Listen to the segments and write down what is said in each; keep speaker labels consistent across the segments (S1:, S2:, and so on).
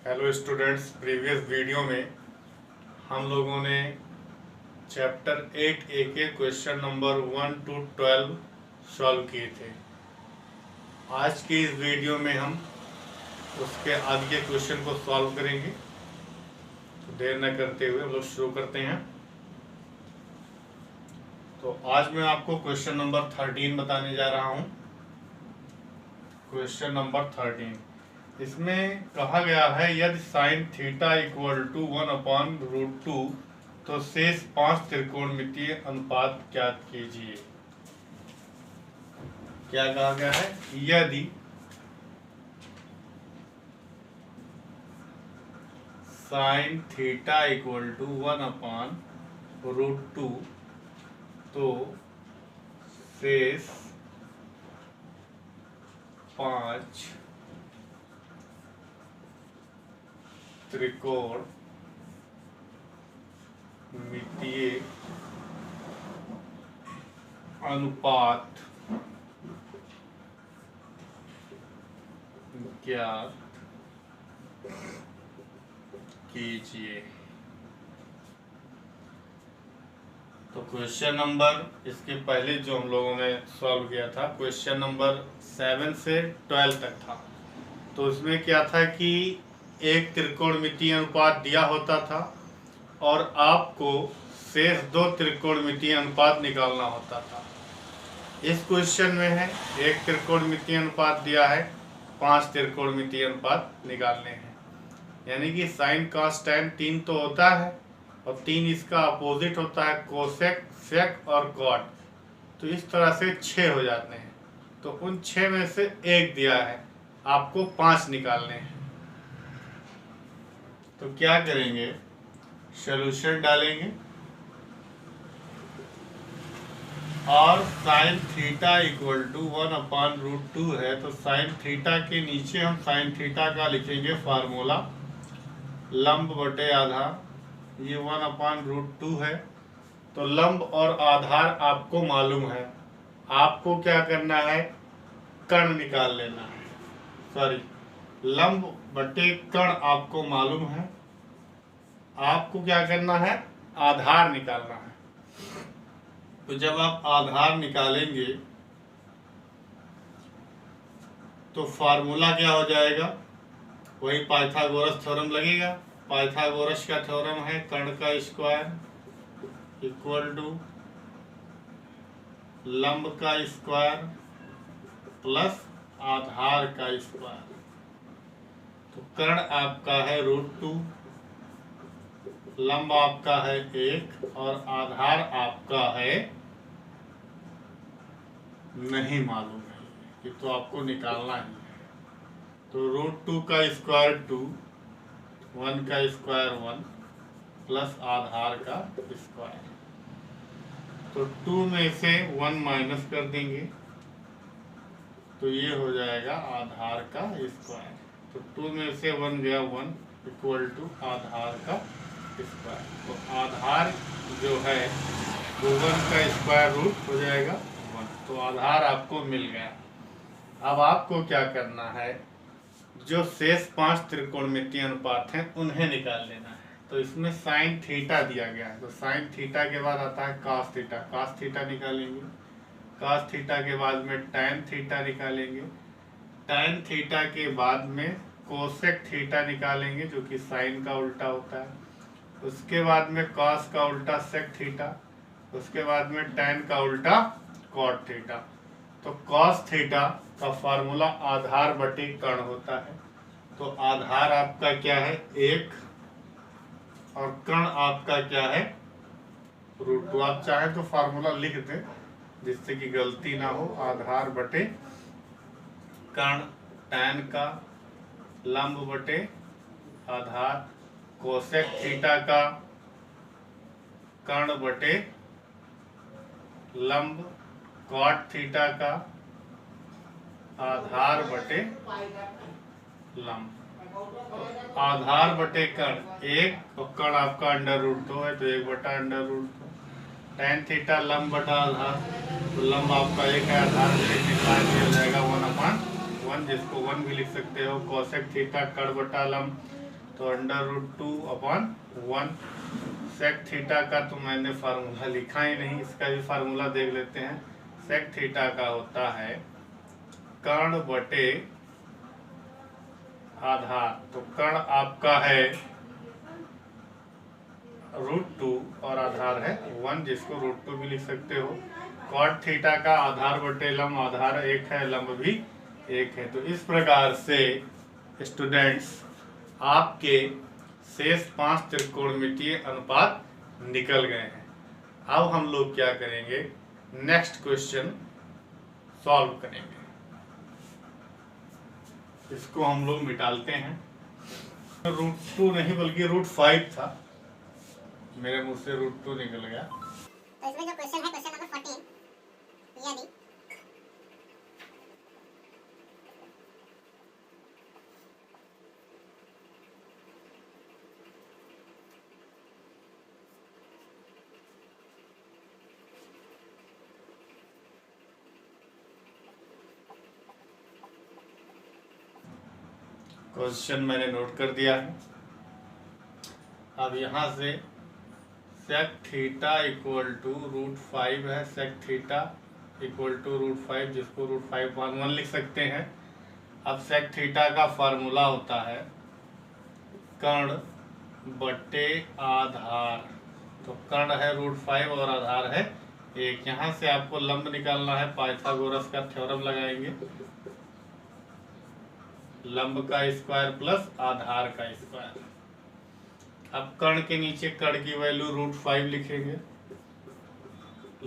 S1: Hello students, previous video में हम लोगों ने चैप्टर 8A के क्वेश्चन नंबर 1 to 12 सॉल्व किए थे। आज की इस वीडियो में हम उसके आगे के क्वेश्चन को सॉल्व करेंगे। तो देर न करते हुए हम लोग शुरू करते हैं। तो आज मैं आपको क्वेश्चन नंबर 13 बताने जा रहा हूँ। क्वेश्चन नंबर 13, इसमें कहा गया है यदि साइन थीटा इक्वल टू 1/√2 तो शेष 5 त्रिकोणमितीय अनुपात ज्ञात कीजिए। क्या कहा गया है? यदि साइन थीटा इक्वल टू 1/√2 तो शेष 5 त्रिकोणमितीय अनुपात ज्ञात कीजिए। तो क्वेश्चन नंबर इसके पहले जो हम लोगों ने सॉल्व किया था क्वेश्चन नंबर 7 से 12 तक था। तो उसमें क्या था कि एक त्रिकोणमितीय अनुपात दिया होता था और आपको शेष 2 त्रिकोणमितीय अनुपात निकालना होता था। इस क्वेश्चन में है एक त्रिकोणमितीय अनुपात दिया है, 5 त्रिकोणमितीय अनुपात निकालने हैं। यानी कि साइन कॉस टैन 3 तो होता है और 3 इसका अपोजिट होता है, कोसेक, सेक और कॉट। तो इस तरह से 6 हो जाते हैं। तो उन 6 में से एक दिया है, आपको 5 निकालने हैं। तो क्या करेंगे? सॉल्यूशन डालेंगे और साइन थीटा इक्वल टू 1/√2 है। तो साइन थीटा के नीचे हम साइन थीटा का लिखेंगे फार्मूला, लंब बटे आधार। ये 1/√2 है। तो लंब और आधार आपको मालूम है। आपको क्या करना है? कर्ण निकाल लेना है। सॉरी, लंब बटे कर्ण आपको मालूम है। आपको क्या करना है? आधार निकालना है। तो जब आप आधार निकालेंगे तो फार्मूला क्या हो जाएगा? वही पाइथागोरस थ्योरम लगेगा। पाइथागोरस का थ्योरम है कर्ण का स्क्वायर इक्वल टू लंब का स्क्वायर प्लस आधार का स्क्वायर। तो कर्ण आपका है √2, लंब आपका है 1 और आधार आपका है नहीं मालूम है, ये तो आपको निकालना ही है। तो √2 का स्क्वायर 2, 1 का स्क्वायर 1 प्लस आधार का स्क्वायर। तो 2 में से 1 माइनस कर देंगे तो ये हो जाएगा आधार का स्क्वायर। तो 2 में से 1 गया 1 इक्वल टू आधार का स्क्वायर। तो आधार जो है वो 1 का स्क्वायर रूट हो जाएगा 1। तो आधार आपको मिल गया। अब आपको क्या करना है? जो शेष 5 त्रिकोणमितीय अनुपात हैं उन्हें निकाल लेना है। तो इसमें साइन थीटा दिया गया है। तो साइन थीटा के बाद आता है कॉस थीटा। कॉस थीटा निकालेंगे। कॉस थीटा के बाद में टैन थीटा निकालेंगे। टैन थीटा के बाद में कोसेक थीटा निकालेंगे जो कि साइन का उल्टा होता है। उसके बाद में कॉस का उल्टा सेक थीटा। उसके बाद में टैन का उल्टा कॉट थीटा। तो कॉस थीटा का फार्मूला आधार बटे कर्ण होता है। तो आधार आपका क्या है? 1 और कर्ण आपका क्या है? √2। आप चाहे तो फार्मूला लिख दें जिससे कि गलती ना हो। आधार बटे कर्ण, टैन का, लंब बटे आधार, कोसेक थीटा का, कर्ण बटे लंब, कॉट थीटा का, आधार बटे लंब। तो आधार बटे कर्ण 1 और कर्ण आपका √2 है तो 1/√2। टैन थीटा लंब बटा आधार, तो लंब आपका 1 है, आधार निकाल दिया जाएगा 1/1, जिसको 1 भी लिख सकते हो। कोसेक थीटा कर्ण बटा लंब, तो √2/1। सेक थीटा का तो मैंने फार्मूला लिखा ही नहीं, इसका भी फार्मूला देख लेते हैं। सेक थीटा का होता है कर्ण बटे आधार। तो कर्ण आपका है √2 और आधार है 1, जिसको √2 भी लिख सकते हो। कॉट थीटा का आधार बटे लंब, आधार 1 है, लंब भी 1 है। तो इस प्रकार से स्टूडेंट्स आपके शेष 5 त्रिकोणमितीय अनुपात निकल गए हैं। अब हम लोग क्या करेंगे, नेक्स्ट क्वेश्चन सॉल्व करेंगे। इसको हम लोग मिटालते हैं। √2 नहीं बल्कि √5 था, मेरे मुंह से √2 निकल गया।
S2: तो इसमें जो क्वेश्चन है क्वेश्चन नंबर 14, यदि
S1: क्वेश्चन मैंने नोट कर दिया है। अब यहाँ से सेक थीटा इक्वल टू √5 है, सेक थीटा इक्वल टू √5, जिसको √5/1 लिख सकते हैं। अब सेक थीटा का फार्मूला होता है कर्ण बटे आधार। तो कर्ण है √5 और आधार है 1। यहाँ से आपको लंब निकालना है, पाइथागोरस का थ्योरम लगाएंगे। लंब का स्क्वायर प्लस आधार का स्क्वायर। अब कर्ण के नीचे कर्ण की वैल्यू √5 लिखेंगे,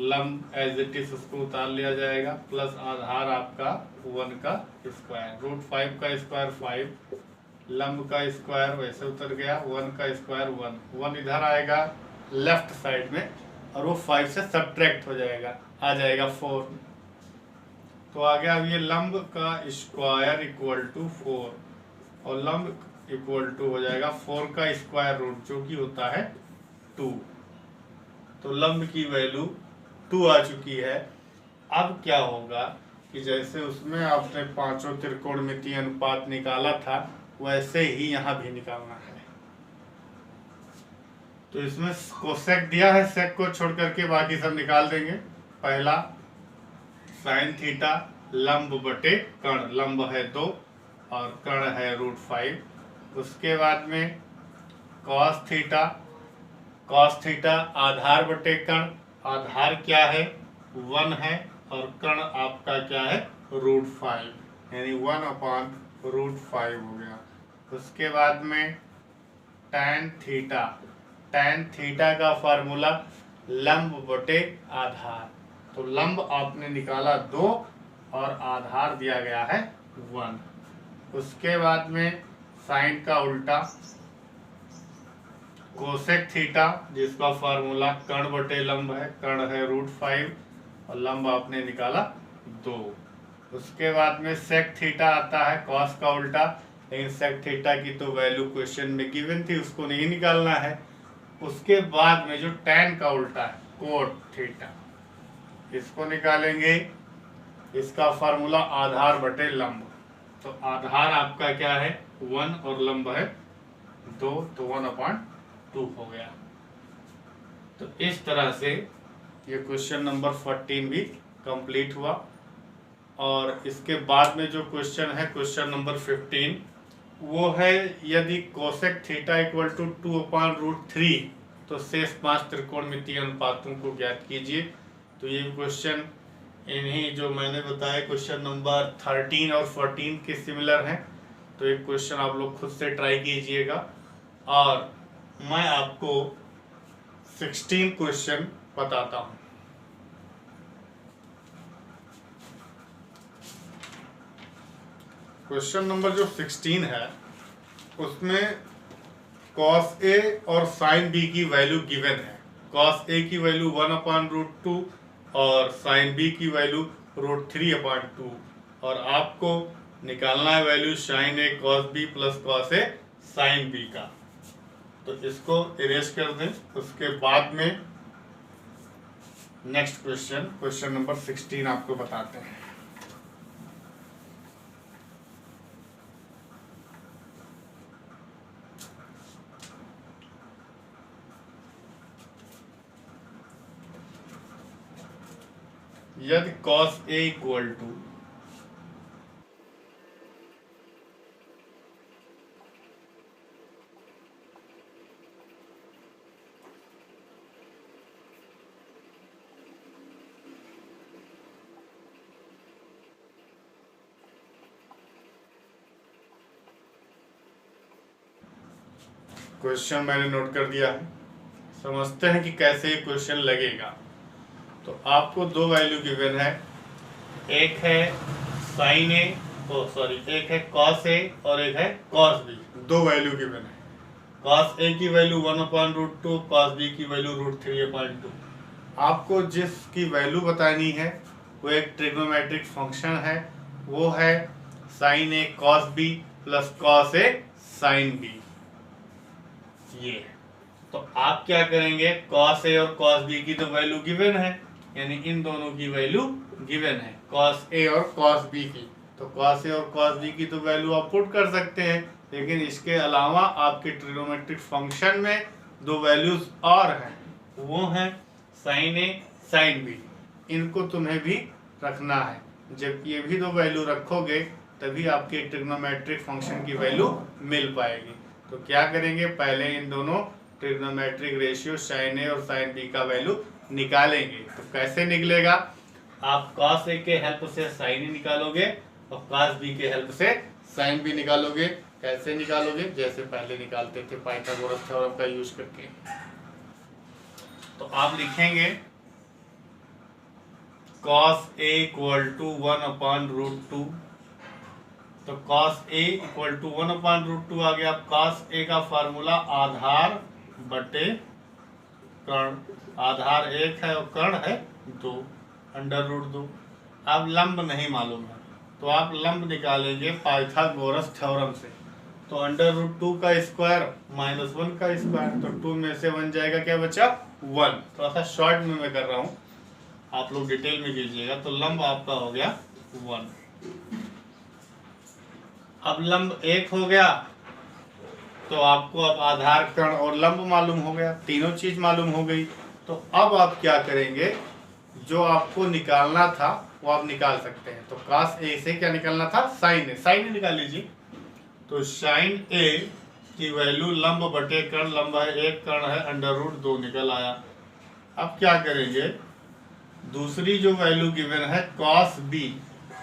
S1: लंब एज इट इज उसको उतार लिया जाएगा, प्लस आधार आपका 1 का स्क्वायर। √5 का स्क्वायर 5, लंब का स्क्वायर वैसे उतर गया, 1 का स्क्वायर 1। 1 इधर आएगा लेफ्ट साइड में और वो 5 से सब्ट्रैक्ट हो जाएगा, आ जाएगा 4। तो आ गया। अब ये लंब का स्क्वायर इक्वल टू 4 और लंब इक्वल टू हो जाएगा 4 का स्क्वायर रूट, जो कि होता है 2। तो लंब की वैल्यू 2 आ चुकी है। अब क्या होगा कि जैसे उसमें आपने पांचों त्रिकोणमितीय अनुपात निकाला था, वैसे ही यहाँ भी निकालना है। तो इसमें कोसेक दिया है, सेक को छोड़ करके बाकी सब निकाल देंगे। पहला साइन थीटा लंब बटे कर्ण, लंब है 2 और कर्ण है √5। उसके बाद में कॉस थीटा, कॉस थीटा आधार बटे कर्ण, आधार क्या है 1 है और कर्ण आपका क्या है √5, यानी 1/√5 हो गया। उसके बाद में tan थीटा, tan थीटा का फार्मूला लंब बटे आधार। तो लंब आपने निकाला 2 और आधार दिया गया है 1। उसके बाद में साइन का उल्टा कोसेक थीटा, जिसका फार्मूला कर्ण बटे लंब है, कर्ण है √5 और लंब आपने निकाला 2। उसके बाद में सेक थीटा आता है, कॉस का उल्टा, लेकिन सेक थीटा की तो वैल्यू क्वेश्चन में गिवन थी, उसको नहीं निकालना है। उसके बाद में जो tan का उल्टा है कोट थीटा, इसको निकालेंगे। इसका फार्मूला आधार बटे लंब। तो आधार आपका क्या है 1 और लंब है 2, तो 1/2 हो गया। तो इस तरह से ये क्वेश्चन नंबर 14 भी कंप्लीट हुआ। और इसके बाद में जो क्वेश्चन है क्वेश्चन नंबर 15, वो है यदि कोसेक थीटा इक्वल टू 2/√3, तो शेष 5 त्रिकोणमितीय अनुपातों को ज्ञात कीजिए। तो ये क्वेश्चन इन्हीं जो मैंने बताया क्वेश्चन नंबर 13 और 14 के सिमिलर हैं। तो एक क्वेश्चन आप लोग खुद से ट्राई कीजिएगा और मैं आपको 16 क्वेश्चन बताता हूँ। क्वेश्चन नंबर जो 16 है उसमें cos A और sin B की वैल्यू गिवन है। cos A की वैल्यू 1/√2 और sin B की वैल्यू √3/2 और आपको निकालना है value sin A cos B plus cos A sin B का। तो इसको इरेज कर दें। उसके बाद में नेक्स्ट क्वेश्चन, क्वेश्चन नंबर 16 आपको बताते हैं। यदि cos A equal to question मैंने नोट कर दिया है, समझते हैं कि कैसे ये क्वेश्चन लगेगा। तो आपको दो वैल्यू गिवन है, एक है साइन ए, एक है कॉस ए और एक है कॉस बी। दो वैल्यू गिवन है, कॉस ए की वैल्यू 1/√2, कॉस बी की वैल्यू √3/2। आपको जिसकी वैल्यू बतानी है वो एक ट्रिग्नोमेट्रिक फंक्शन है, वो है sign A cos B plus cos A sine B. ये तो आप क्या करेंगे, कॉस ए और कॉस बी की तो वैल्यू गिवन है, यानी इन दोनों की वैल्यू गिवन है, कॉस ए और कॉस बी की। तो कॉस ए और कॉस बी की तो वैल्यू आप पुट कर सकते हैं, लेकिन इसके अलावा आपके ट्रिग्नोमेट्रिक फंक्शन में दो वैल्यूज और हैं, वो हैं साइन ए साइन बी। इनको तुम्हें भी रखना है। जब ये भी दो वैल्यू रखोगे तभी आपके ट्रिग्नोमेट्रिक फंक्शन की वैल्यू मिल पाएगी। तो क्या करेंगे, पहले इन दोनों ट्रिग्नोमेट्रिक रेशियो साइन ए और साइन बी का वैल्यू निकालेंगे। तो कैसे निकलेगा, आप cos ए के हेल्प से साइन ए निकालोगे और cos बी के हेल्प से साइन बी निकालोगे। कैसे निकालोगे, जैसे पहले निकालते थे पाइथागोरस थ्योरम का यूज करके। तो आप लिखेंगे cos A इक्वल टू 1/√2। तो cos A इक्वल टू 1/√2 आ गया। cos A का फार्मूला आधार बटे कर्ण, आधार 1 है और कर्ण है 2, √2। अब लंब नहीं मालूम है तो आप लंब निकालेंगे पाइथागोरस थ्योरम से। तो √2 का स्क्वायर -1 का स्क्वायर, तो 2 में से 1 जाएगा, क्या बचा 1। थोड़ा सा शॉर्ट में मैं कर रहा हूँ, आप लोग डिटेल में कीजिएगा। तो लंब आपका हो गया 1। अब लंब 1 हो गया तो आपको अब आधार कर्ण और लंब मालूम हो गया, तीनों चीज मालूम हो गई। तो अब आप क्या करेंगे, जो आपको निकालना था वो आप निकाल सकते हैं। तो cos A से क्या निकालना था, साइन ए, साइन ए निकाल लीजिए। तो साइन ए की वैल्यू लंब बटे कर्ण, लंब है 1, कर्ण है √2 निकल आया। अब क्या करेंगे, दूसरी जो वैल्यू गिवन है cos B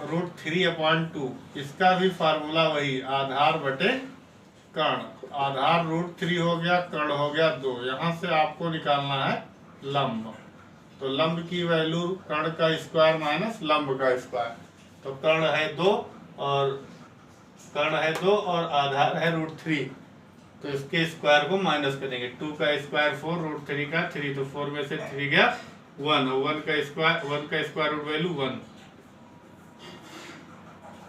S1: √3/2, इसका भी फार्मूला वही, आधार बटे कर्ण। आधार √3 हो गया, कर्ण हो गया 2। यहाँ से आपको निकालना है लंब। तो लंब की वैल्यू कर्ण का स्क्वायर माइनस लंब का स्क्वायर। तो कर्ण है 2 और आधार है √3, तो इसके स्क्वायर को माइनस करेंगे। 2 का स्क्वायर 4, √3 का 3, तो 4 में से 3 गया 1, 1 का स्क्वायर रूट वैल्यू 1।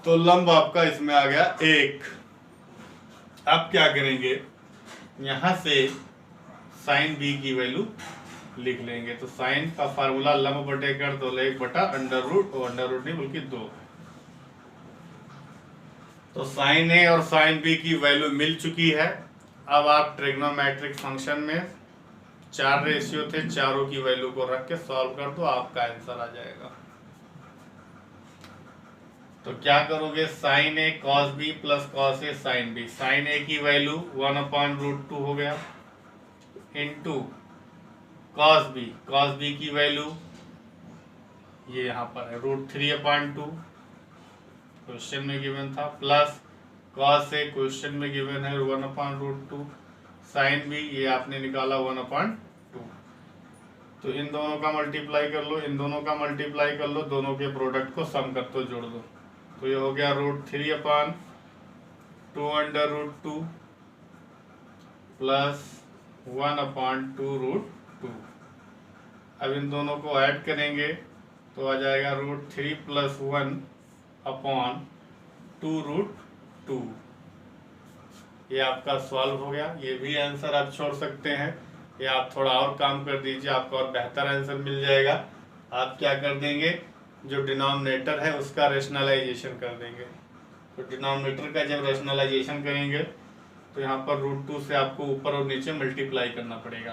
S1: तो लंब आपका इसमें आ गया 1। अब क्या करेंगे, यहां से साइन बी की वैल्यू लिख लेंगे। तो साइन का फार्मूला लंब बटे कर्ण, तो 1/√, और √, नहीं बल्कि 2। तो साइन ए और साइन बी की वैल्यू मिल चुकी है। अब आप ट्रिग्नोमेट्रिक फंक्शन में 4 रेशियो थे, चारों की वैल्यू को रख के सॉल्व कर दो, आपका आंसर आ जाएगा। तो क्या करोगे, sign A cos B plus cos A sine B. Sign ए की वैल्यू 1/√2 हो गया, इंटू कॉस बी की वैल्यू ये यहाँ पर है √3/2, क्वेश्चन में गिवन था, प्लस कॉस ए क्वेश्चन में गिवन है 1/√2, साइन बी ये आपने निकाला 1/2। तो इन दोनों का मल्टीप्लाई कर लो, इन दोनों का मल्टीप्लाई कर लो, दोनों के प्रोडक्ट को सम कर दो, जोड़ दो। तो ये हो गया √3/2 प्लस 1/2√2। अब इन दोनों को ऐड करेंगे तो आ जाएगा √3 + 1/2√2। ये आपका सॉल्व हो गया। ये भी आंसर आप छोड़ सकते हैं, या आप थोड़ा और काम कर दीजिए, आपको और बेहतर आंसर मिल जाएगा। आप क्या कर देंगे, जो डिनोमिनेटर है उसका रेशनलाइजेशन कर देंगे। तो डिनोमिनेटर का जब रेशनलाइजेशन करेंगे तो यहाँ पर √2 से आपको ऊपर और नीचे मल्टीप्लाई करना पड़ेगा।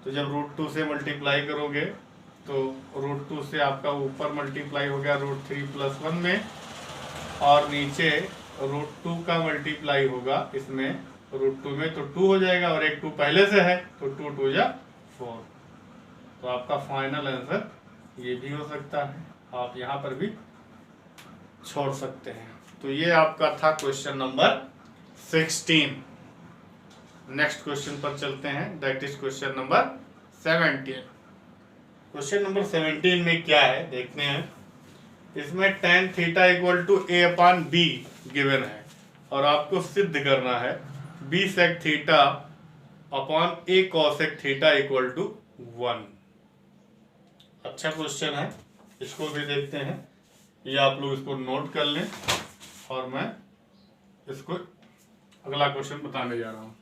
S1: तो जब √2 से मल्टीप्लाई करोगे तो √2 से आपका ऊपर मल्टीप्लाई हो गया √3 + 1 में, और नीचे √2 का मल्टीप्लाई होगा इसमें √2 में, तो 2 हो जाएगा, और एक 2 पहले से है तो 2 2 जा 4। तो आपका फाइनल आंसर ये भी हो सकता है, आप यहाँ पर भी छोड़ सकते हैं। तो ये आपका था क्वेश्चन नंबर 16। नेक्स्ट क्वेश्चन पर चलते हैं, that is question number 17। Question number 17 में क्या है देखते हैं। इसमें tan θ = a/b गिवन है, और आपको सिद्ध करना है b sec θ upon a cosec θ = 1। अच्छा क्वेश्चन है, इसको भी देखते हैं। ये आप लोग इसको नोट कर लें, और मैं इसको अगला क्वेश्चन बताने जा रहा हूं।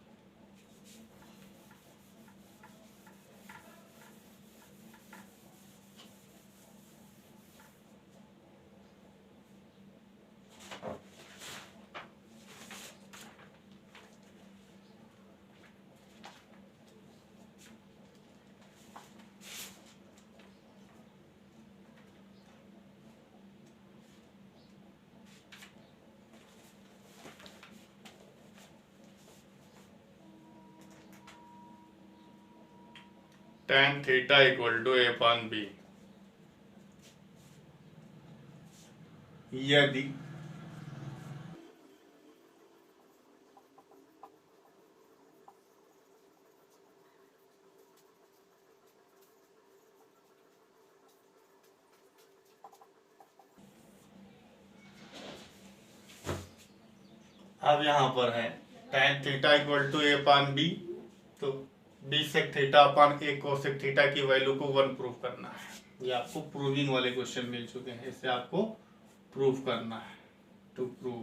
S1: tan θ = a/b यदि अब यहाँ पर है tan θ = a/b, तो b sec θ upon a cosec θ की वैल्यू को 1 प्रूव करना है। ये आपको प्रूविंग वाले क्वेश्चन मिल चुके हैं, इससे आपको प्रूव करना है। टू प्रूव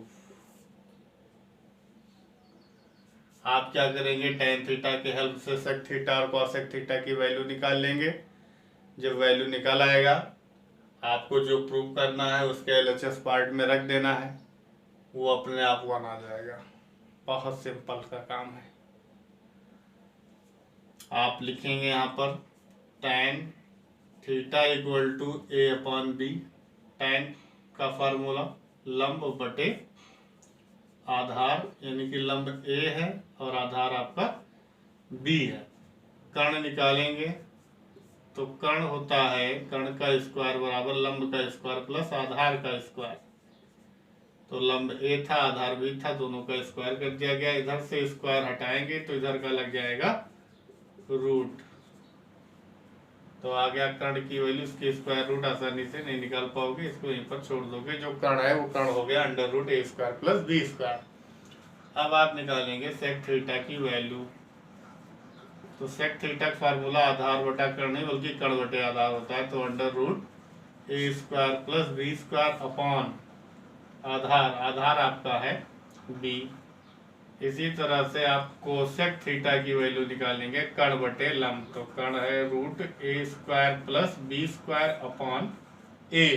S1: आप क्या करेंगे, tan θ के हेल्प से sec θ और cosec θ की वैल्यू निकाल लेंगे। जब वैल्यू निकाल आएगा, आपको जो प्रूव करना है उसके LHS पार्ट में रख देना है, वो अपने आप 1 आ जाएगा। बहुत सिंपल का काम है। आप लिखेंगे यहाँ पर tan θ = a/b। tan का फार्मूला लंब बटे आधार, यानी कि लंब a है और आधार आपका b है। कर्ण निकालेंगे तो कर्ण होता है, कर्ण का स्क्वायर बराबर लंब का स्क्वायर प्लस आधार का स्क्वायर। तो लंब a था, आधार b था, दोनों का स्क्वायर कर दिया गया। इधर से स्क्वायर हटाएंगे तो इधर का लग जाएगा रूट। तो आ गया कर्ण की वैल्यू, इसकी स्क्वायर रूट आसानी से नहीं निकाल पाओगे, इसको यहीं पर छोड़ दोगे। जो कर्ण है वो कर्ण हो गया √a² + b²। अब आप निकालेंगे sec θ की वैल्यू। तो sec θ का फार्मूला आधार बटा कर्ण नहीं बल्कि कर्ण बटे आधार होता है। तो √a² + b² अपॉन आधार आपका है b। इसी तरह से आप कोसेक थीटा की वैल्यू निकालेंगे कर्ण बटे लंब। तो कर्ण है √a² + b² अपॉन a।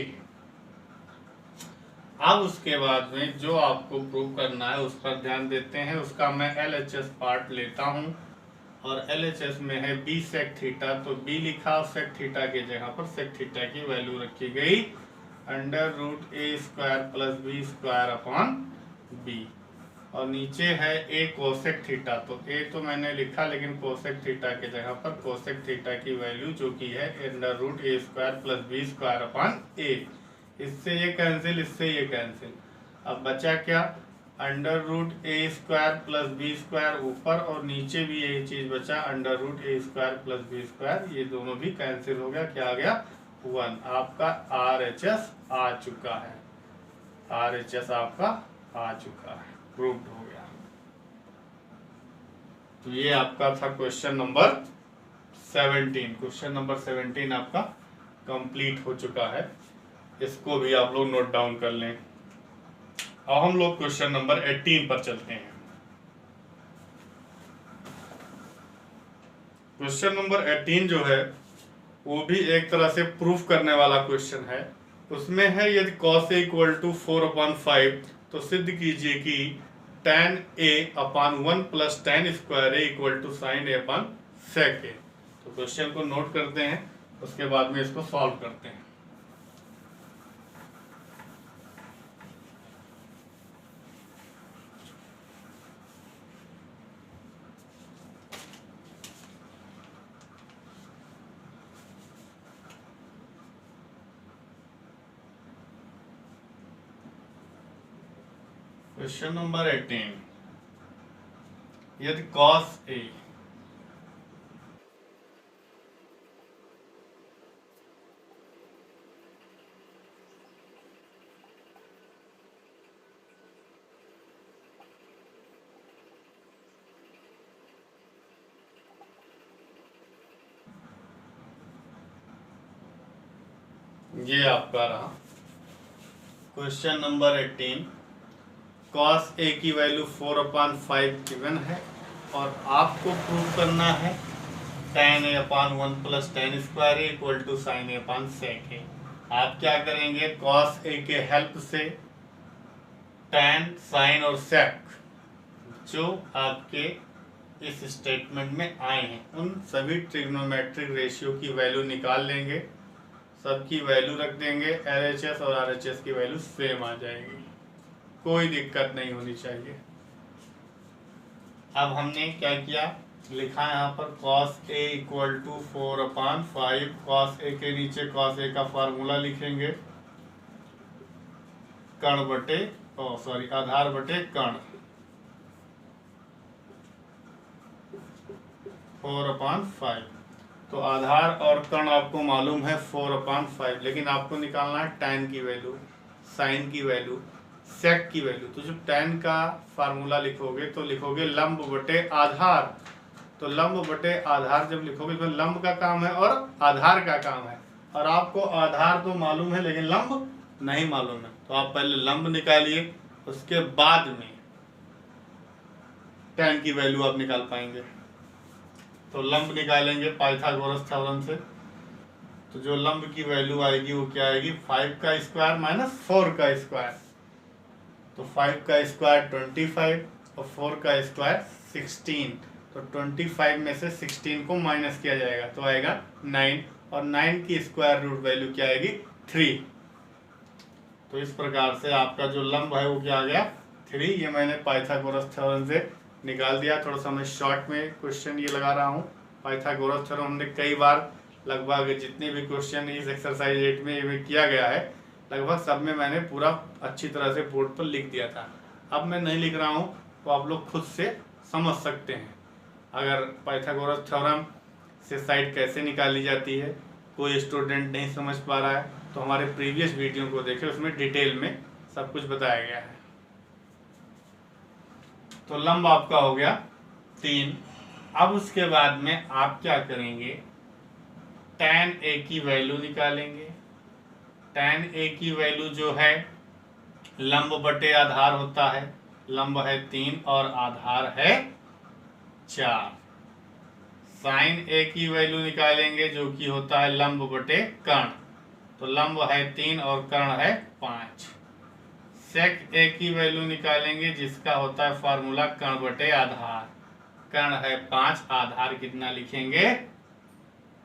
S1: अब उसके बाद में जो आपको प्रूव करना है उस पर ध्यान देते हैं। उसका मैं LHS पार्ट लेता हूं, और LHS में है b sec थीटा, तो b लिखा, sec थीटा की जगह पर sec थीटा की वैल्यू रखी गई √a² + b² अपॉन b। और नीचे है a कोसेक थीटा, तो a तो मैंने लिखा, लेकिन कोसेक थीटा की जगह पर कोसेक थीटा की वैल्यू जो की है √a² + b² अपॉन a। इससे ये कैंसिल, इससे ये कैंसिल। अब बचा क्या, √a² + b² ऊपर, और नीचे भी यही चीज बचा √a² + b²। ये दोनों भी कैंसिल हो गया। क्या आ गया, 1। आपका RHS आ चुका है, RHS आपका आ चुका है, प्रूव्ड हो गया। तो ये आपका था क्वेश्चन नंबर 17। क्वेश्चन नंबर 17 आपका कंप्लीट हो चुका है। इसको भी आप लोग नोट डाउन कर लें। अब हम लोग क्वेश्चन नंबर 18 पर चलते हैं। क्वेश्चन नंबर 18 जो है वो भी एक तरह से प्रूफ करने वाला क्वेश्चन है। उसमें है यदि cos a = 4/5, तो सिद्ध कीजिए कि tan a upon 1 + tan² a = sin a/sec a। तो क्वेश्चन को नोट करते हैं। उसके बाद में इसको सॉल्व करते हैं। क्वेश्चन नंबर 18, यदि cos A ये आपका रहा क्वेश्चन नंबर 18। cos A की वैल्यू 4/5 गिवन है और आपको प्रूव करना है tan A/1 plus tan square A equal to sin A/sec A। आप क्या करेंगे, cos A के हेल्प से tan, sin और sec जो आपके इस स्टेटमेंट में आए हैं उन सभी ट्रिग्नोमेट्रिक रेशियो की वैल्यू निकाल लेंगे, सबकी वैल्यू रख देंगे, LHS और RHS की वैल्यू सेम आ जाएगी, कोई दिक्कत नहीं होनी चाहिए। अब हमने क्या किया, लिखा है यहाँ पर cos A equal to 4/5। cos A के नीचे cos A का फार्मूला लिखेंगे, कर्ण बटे आधार बटे कर्ण 4/5। तो आधार और कर्ण आपको मालूम है 4/5, लेकिन आपको निकालना है tan की वैल्यू, sin की वैल्यू, sec की वैल्यू। तो जब tan का फार्मूला लिखोगे तो लिखोगे लंब बटे आधार। तो लंब बटे आधार जब लिखोगे तो लंब का काम है और आधार का काम है, और आपको आधार तो मालूम है लेकिन लंब नहीं मालूम है। तो आप पहले लंब निकालिए, उसके बाद में tan की वैल्यू आप निकाल पाएंगे। तो लंब निकालेंगे पाइथागोरस थ्योरम से। तो जो लंब की वैल्यू आएगी वो क्या आएगी, 5 का स्क्वायर माइनस 4 का स्क्वायर। तो 5 का स्क्वायर 25 और 4 का स्क्वायर 16। तो 25 में से 16 को माइनस किया जाएगा तो आएगा 9, और 9 की स्क्वायर रूट वैल्यू क्या आएगी, 3। तो इस प्रकार से आपका जो लंब है वो क्या आ गया, 3। ये मैंने पाइथागोरस थ्योरम से निकाल दिया। थोड़ा सा मैं शॉर्ट में क्वेश्चन ये लगा रहा हूँ। पाइथागोरस थ्योरम हमने कई बार, लगभग जितने भी क्वेश्चन इस एक्सरसाइज 8 में किया गया है, लगभग सब में मैंने पूरा अच्छी तरह से बोर्ड पर लिख दिया था। अब मैं नहीं लिख रहा हूँ, तो आप लोग खुद से समझ सकते हैं। अगर पाइथागोरस थ्योरम से साइड कैसे निकाली जाती है कोई स्टूडेंट नहीं समझ पा रहा है तो हमारे प्रीवियस वीडियो को देखें, उसमें डिटेल में सब कुछ बताया गया है। तो लंब आपका हो गया 3। अब उसके बाद में आप क्या करेंगे, tan A की वैल्यू निकालेंगे। tan A की वैल्यू जो है लंब बटे आधार होता है, लंब है 3 और आधार है 4। sin A की वैल्यू निकालेंगे जो कि होता है लंब बटे कर्ण। तो लंब है 3 और कर्ण है 5। sec A की वैल्यू निकालेंगे जिसका होता है फार्मूला कर्ण बटे आधार। कर्ण है 5, आधार कितना लिखेंगे,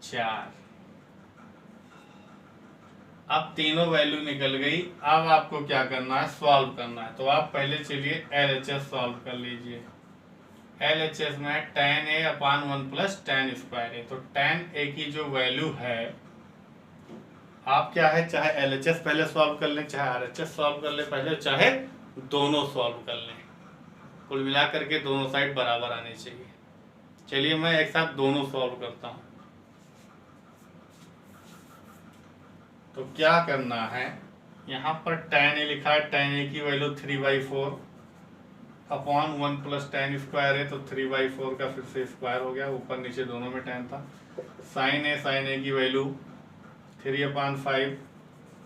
S1: 4। अब तीनों वैल्यू निकल गई। अब आपको क्या करना है, सॉल्व करना है। तो आप पहले चलिए LHS सॉल्व कर लीजिए। LHS में tan A/1 plus tan square A। तो tan A की जो वैल्यू है, आप क्या है, चाहे LHS पहले सॉल्व कर लें, चाहे RHS सॉल्व कर लें पहले, चाहे दोनों सॉल्व कर लें। कुल मिला करके दोनों साइड बराबर आनी चाहिए। चलिए मैं एक साथ दोनों सॉल्व करता हूँ। तो क्या करना है, यहाँ पर tan A लिखा है, tan A की value 3/4 upon 1 plus tan square है। तो 3/4 का फिर से स्क्वायर हो गया, ऊपर नीचे दोनों में tan था। sin A की वैल्यू 3/5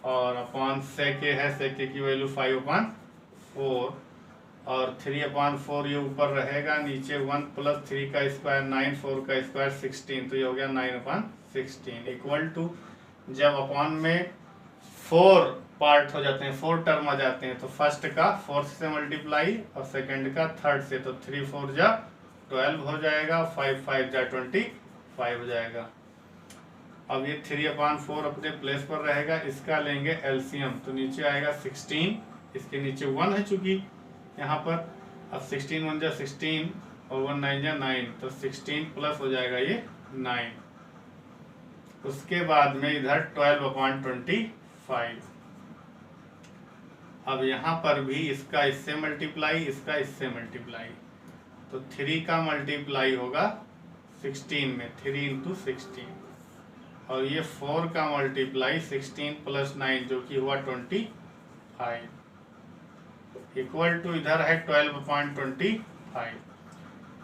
S1: और अपॉन sec A है, sec A की वैल्यू 5/4 और 3/4 ये ऊपर रहेगा, नीचे 1 प्लस 3 का स्क्वायर 9, 4 का स्क्वायर 16। तो ये हो गया 9/16 इक्वल टू, जब अपॉन में 4 पार्ट हो जाते हैं, 4 टर्म आ जाते हैं, तो फर्स्ट का 4 से मल्टीप्लाई और सेकंड का 3rd से। तो 3 4 जा 12 हो जाएगा, 5 5 जा 25 हो जाएगा। अब ये 3/4 अपने प्लेस पर रहेगा, इसका लेंगे एलसीएम तो नीचे आएगा 16, इसके नीचे 1 है चूंकि यहाँ पर। अब 16 1 जा 16 और 1 9 जा 9, तो 16 प्लस हो जाएगा ये 9। उसके बाद में इधर 12/25। अब यहाँ पर भी इसका इससे मल्टीप्लाई, इसका इससे मल्टीप्लाई, तो 3 का मल्टीप्लाई होगा 16 में, 3 × 16, और ये 4 का मल्टीप्लाई 16 + 9 जो कि हुआ 25, इक्वल टू इधर है 12/25।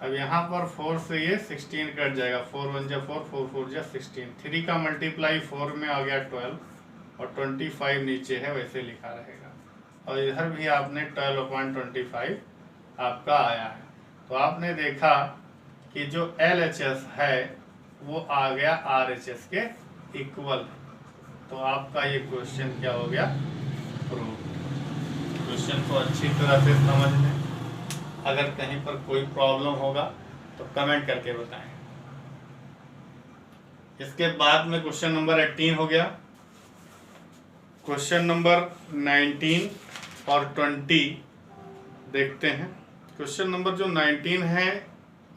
S1: अब यहाँ पर 4 से ये 16 कट जाएगा, 4 1 जा 4, 4 4 जा 16, 3 का मल्टीप्लाई 4 में आ गया 12 और 25 नीचे है वैसे लिखा रहेगा। और इधर भी आपने 12/25 आपका आया है। तो आपने देखा कि जो LHS है वो आ गया RHS के इक्वल। तो आपका ये क्वेश्चन क्या हो गया, प्रूव। क्वेश्चन को अच्छी तरह से समझ लें, अगर कहीं पर कोई प्रॉब्लम होगा तो कमेंट करके बताएं। इसके बाद में क्वेश्चन नंबर 18 हो गया। क्वेश्चन नंबर 19 और 20 देखते हैं। क्वेश्चन नंबर जो 19 है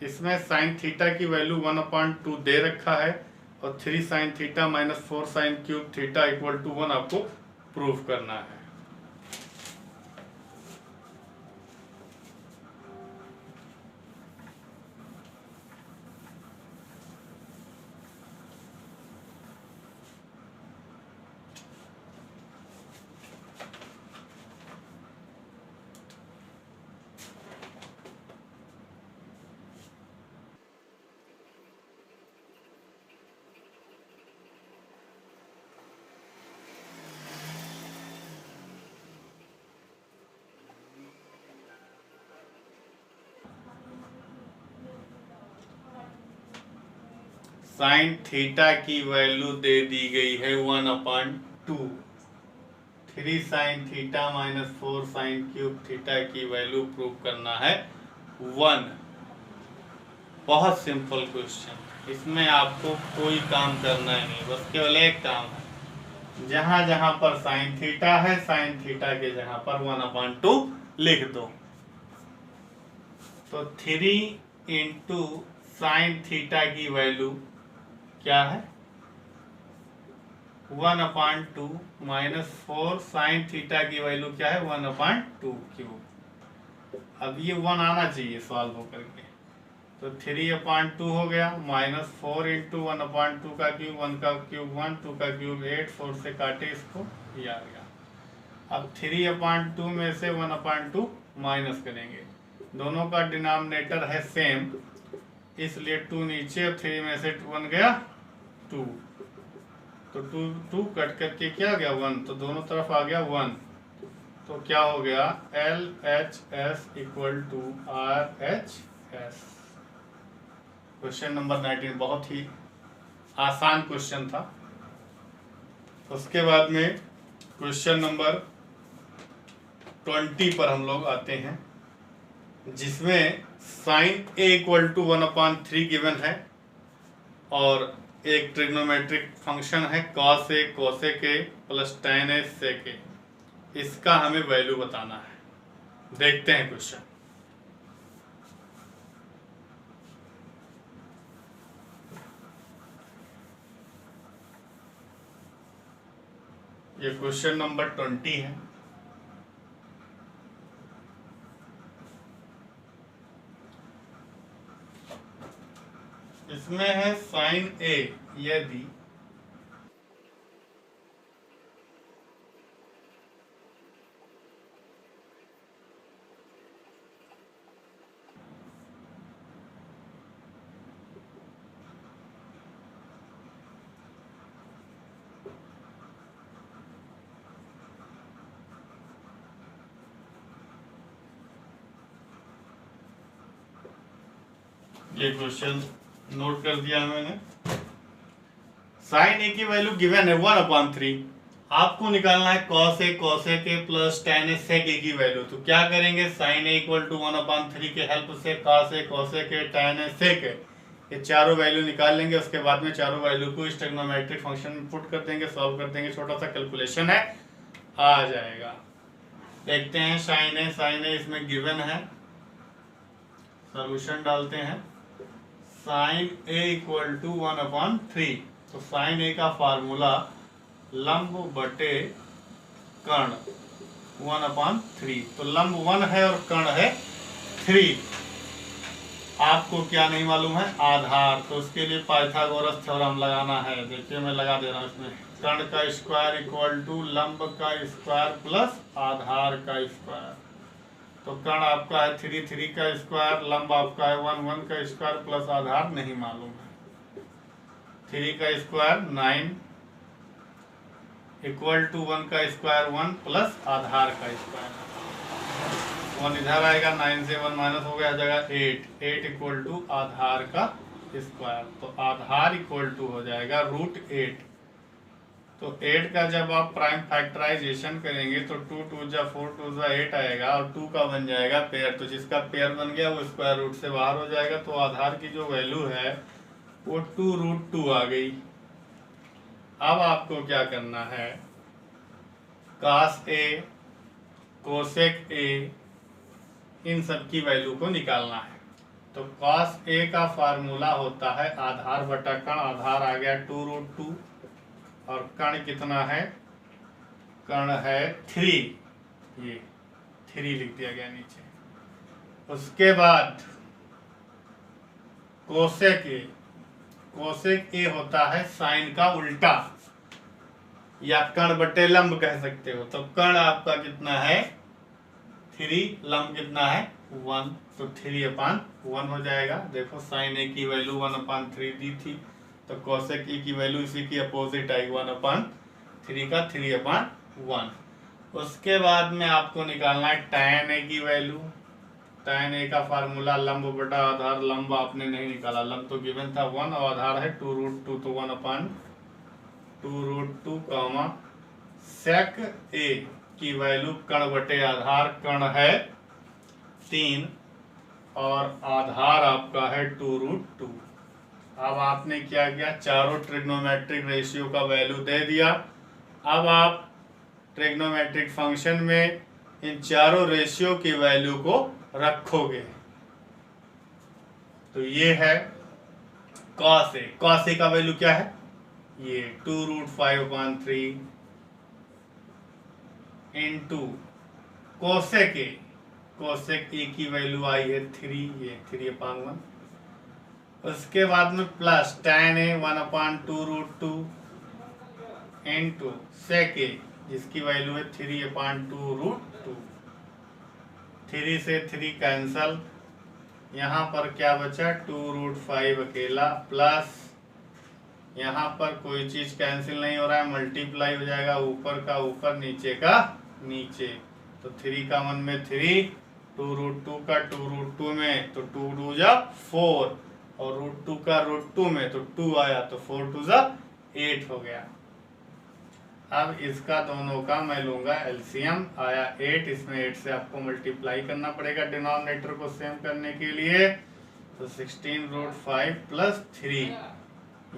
S1: इसमें sin थीटा की वैल्यू 1/2 दे रखा है और 3 sin theta - 4 sin cube theta = 1 आपको प्रूफ करना है। साइन थीटा की वैल्यू दे दी गई है 1/2। 3 sin theta - 4 sin cube theta की वैल्यू प्रूव करना है 1। बहुत सिंपल क्वेश्चन, इसमें आपको कोई काम करना ही नहीं, बस केवल एक काम है, जहां जहां पर साइन थीटा है साइन थीटा के जगह पर 1/2 लिख दो। तो 3 × साइन थीटा की वैल्यू क्या है 1/2 - 4 sin थीटा की वैल्यू क्या है 1/2 क्यूब। अब ये 1 आना चाहिए सॉल्व होकर के, तो 3/2 हो गया -4 × 1/2 का क्यूब, 1 का क्यूब 1, 2 का क्यूब 8, 4 से काटे इसको, ये आ गया। अब 3/2 में से 1/2 माइनस करेंगे, दोनों का डिनोमिनेटर है सेम, इसलिए 2 नीचे, 3 में से 1 गया 2, तो 2 कट करके क्या आ गया 1, तो दोनों तरफ आ गया 1, तो क्या हो गया LHS = RHS। क्वेश्चन नंबर 19 बहुत ही आसान क्वेश्चन था। उसके बाद में क्वेश्चन नंबर 20 पर हम लोग आते हैं, जिसमें sin A = 1/3 गिवन है और एक ट्रिग्नोमेट्रिक फंक्शन है cos A cosec A + tan A sec A, इसका हमें वैल्यू बताना है। देखते हैं क्वेश्चन। ये क्वेश्चन नंबर 20 है। इसमें है sin A यदि ये क्वेश्चन नोट कर दिया मैंने। साइन ए की वैल्यू गिवन है 1/3, आपको निकालना है cos A cosec A + tan A sec A की वैल्यू। तो क्या करेंगे, sin A = 1/3 के हेल्प से cos A cosec A tan A sec A ये चारों वैल्यू निकाल लेंगे, उसके बाद में चारों वैल्यू को इस ट्रिग्नोमेट्रिक फंक्शन में पुट कर देंगे, सॉल्व कर देंगे, छोटा सा कैलकुलेशन है, आ जाएगा। देखते हैं साइन ए इसमें गिवन है, सॉल्यूशन डालते हैं। Sine A equal to 1/3। तो साइन ए का फार्मूला लंब बटे कर्ण 1/3। तो लंब 1 है और कर्ण है 3। आपको क्या नहीं मालूम है? आधार। तो उसके लिए पाइथागोरस थ्योरम लगाना है। देखिए मैं लगा दे रहा हूँ इसमें। कर्ण का स्क्वायर इक्वल टू लंब का स्क्वायर प्लस आधार का स्क्वायर। तो कर्ण आपका है 3 का स्क्वायर, लंब आपका है 1 का स्क्वायर प्लस आधार नहीं मालूम है। 3 का स्क्वायर 9 इक्वल टू 1 का स्क्वायर 1 प्लस आधार का स्क्वायर। 1 इधर आएगा, 9 से 1 माइनस हो गया, जगह 8 इक्वल टू आधार का स्क्वायर। तो आधार इक्वल टू हो जाएगा √8। तो 8 का जब आप प्राइम फैक्टराइजेशन करेंगे तो 2 2 जा 4 2 जा 8 आएगा और 2 का बन जाएगा पेयर। तो जिसका पेयर बन गया वो स्क्वायर रूट से बाहर हो जाएगा। तो आधार की जो वैल्यू है वो 2√2 आ गई। अब आपको क्या करना है? cos A, cosec A, इन सब की वैल्यू को निकालना है। तो cos A का फार्मूला होता है आधार बटा कर्ण। आधार आ गया 2√2 और कर्ण कितना है? कर्ण है 3। ये 3 लिख दिया गया नीचे। उसके बाद कोसेक ए। कोसेक ए होता है साइन का उल्टा, या कर्ण बटे लंब कह सकते हो। तो कर्ण आपका कितना है? 3, लंब कितना है? 1। तो 3/1 हो जाएगा। देखो साइन ए की वैल्यू 1/3 दी थी, तो कोसेक ए की वैल्यू इसी की अपोजिट आई 1/3 का 3/1। उसके बाद में आपको निकालना है tan ए की वैल्यू। tan ए का फार्मूला लंब बटा आधार। लंब आपने नहीं निकाला, लंब तो गिवन था 1 और आधार है 2√2। तो 1/2√2 कामा सेक ए की वैल्यू कर्ण बटे आधार। कर्ण है 3 और आधार आपका है 2√2। अब आपने क्या किया? चारों ट्रिग्नोमेट्रिक रेशियो का वैल्यू दे दिया। अब आप ट्रिग्नोमेट्रिक फंक्शन में इन चारों रेशियो की वैल्यू को रखोगे। तो ये है cos A। cos A का वैल्यू क्या है? ये 2√5/3 इंटू कोसेक ए। कोसेक ए की वैल्यू आई है 3, ये 3/1। उसके बाद में plus tan A 1/2√2 into sec A, जिसकी वैल्यू है 3/2√2। 3 से 3 कैंसल, यहाँ पर क्या बचा? 2√5 अकेला, प्लस यहाँ पर कोई चीज कैंसिल नहीं हो रहा है, मल्टीप्लाई हो जाएगा, ऊपर का ऊपर नीचे का नीचे। तो 3 का 1 में 3, 2√2 का 2√2 में, तो 2 2 जा 4 और √2 का √2 में, तो 2 आया, तो 4 2 जा 8 हो गया। अब इसका दोनों का मैं लूंगा एलसीएम। आया 8, इसमें 8 से आपको मल्टीप्लाई करना पड़ेगा डिनोमिनेटर को सेम करने के लिए। तो 16√5 प्लस 3,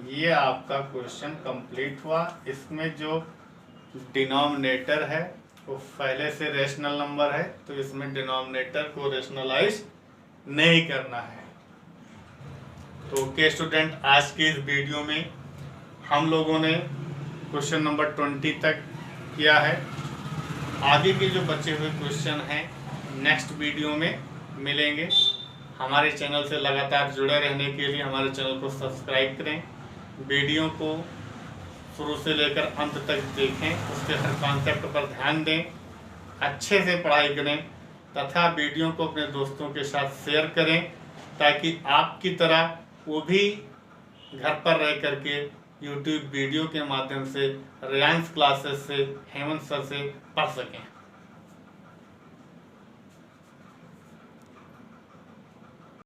S1: ये आपका क्वेश्चन कंप्लीट हुआ। इसमें जो डिनोमिनेटर है वो पहले से रेशनल नंबर है, तो इसमें डिनोमिनेटर को रेशनलाइज नहीं करना है। तो ओके स्टूडेंट, आज के इस वीडियो में हम लोगों ने क्वेश्चन नंबर 20 तक किया है। आगे के जो बचे हुए क्वेश्चन हैं नेक्स्ट वीडियो में मिलेंगे। हमारे चैनल से लगातार जुड़े रहने के लिए हमारे चैनल को सब्सक्राइब करें, वीडियो को शुरू से लेकर अंत तक देखें, उसके हर कॉन्सेप्ट पर ध्यान दें, अच्छे से पढ़ाई करें तथा वीडियो को अपने दोस्तों के साथ शेयर करें, ताकि आपकी तरह वो भी घर पर रह करके यूट्यूब वीडियो के माध्यम से रियांश क्लासेस से हेमंत सर से पढ़ सकें।